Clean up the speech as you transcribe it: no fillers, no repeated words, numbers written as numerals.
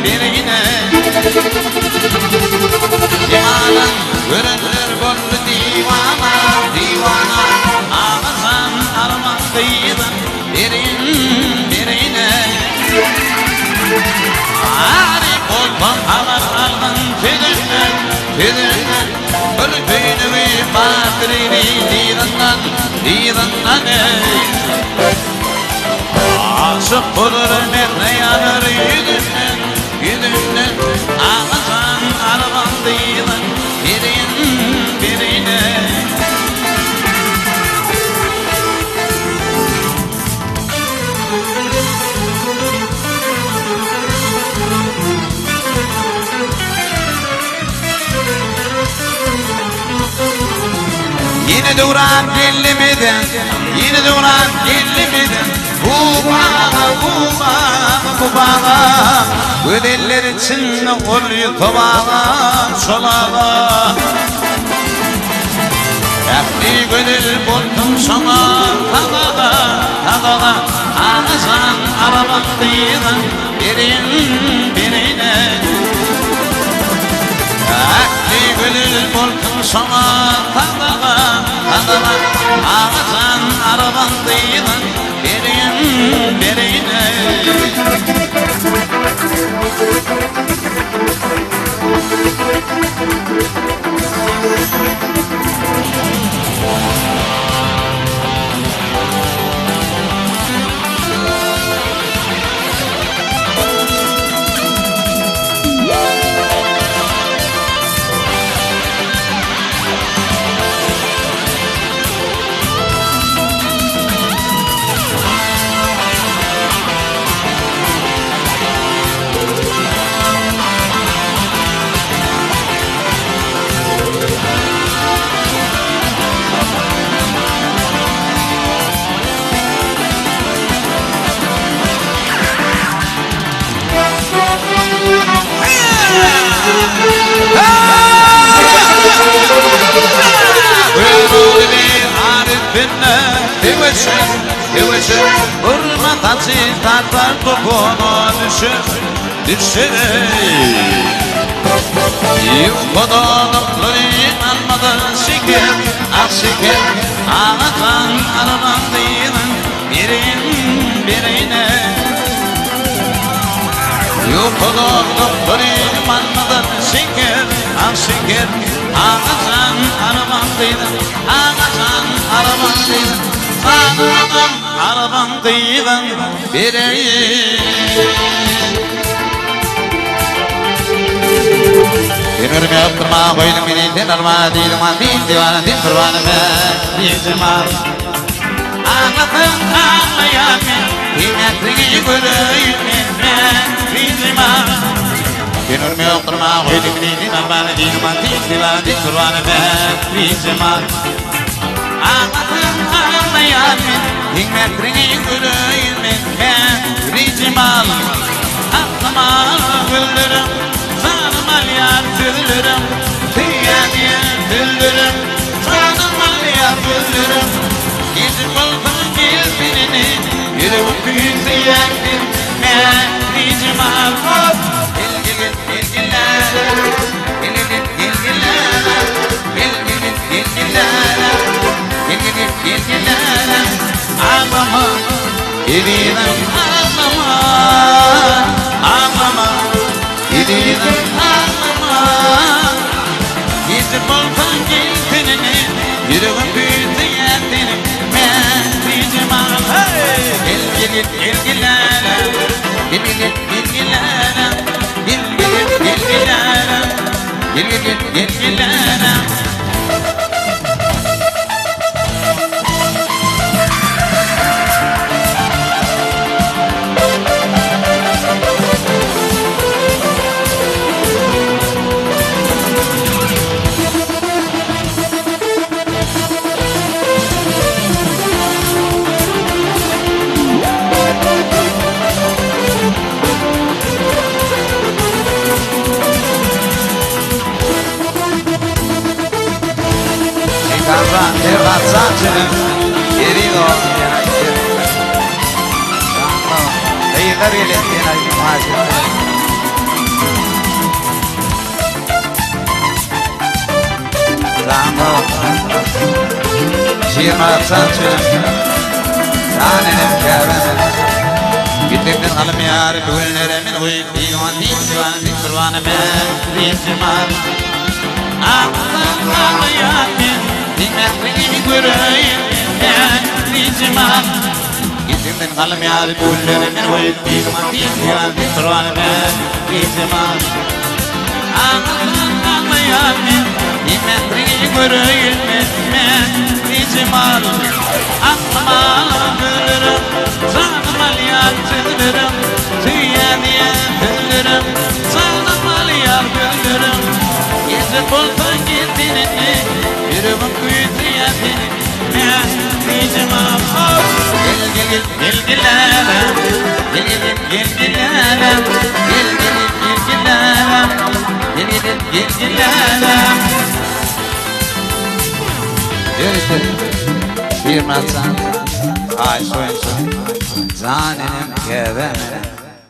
birine Divanan görünür bollu divana Divana ağızan armandıydın birine Arif olmam haber aldın tüdünden Ölütüynü bir badrini didandan Aşık olur nerede yanır yüzünden Ağızan armandıydın birine Yine duran dillimiden Bu bağa Gödeller içinde oluyor tobağa Çolağa Yakni gödel buldum sana Tadağa Ağızan arabaktıydı birine Yakni gödel buldum sana Tadağa Ağızan arabaktıydı birine Hırmatan çizdarlar kokunu düşür Yukodanıkları almadan şeker Ağızdan arabandıydın birine Yukodanıkları almadan şeker Ağızdan arabandıydın Arabandıydın Dinürüm yaptırma koydum beni dinarma Değil divana din kurbanım Diyeceğim Ağlatım ağlayamin Kıymetini göreyim Diyeceğim Dinürüm yaptırma koydum beni dinarma Değil divana din kurbanım Diyeceğim Ağlatım ağlayamin Kıymetini göreyim Diyeceğim Aklıma güldürüm Sanımal yardırırım Dünyaya güldürüm Sanımal yardırırım Gizim buldum gizbinini Yürüp büyüdü yendim Diyeceğim ağlam Ağlama Gididen ağlama Gididen ağlama Gizli buldan gizbinini Yürüğün büyüdü yendinim Ben diyeceğim ağlama İlgilere Terrazzato querido Dei carri le tiene al immagine firma saçım Zanenim keveme Gittimden kalım yar Gülleremin uyup divan kurbanı ben Rizman Ağlayamin Dinletmeni göreyim ben Rizman Gittimden kalım yar Gülleremin uyup divan kurbanı ben Rizman Ağlayamin Dinletmeni göreyim ben Rizman Aklıma gülürüm Sanım aliyar gülürüm Tüye diye gülürüm Sanım aliyar gülürüm Gezip olsun gittiğini Yürümün kuyutuya benim Ben Rizman Gel gilerim Gel gilerim Gel gilerim Yürüdüm bir matsan Ay soyun Zanenim keveme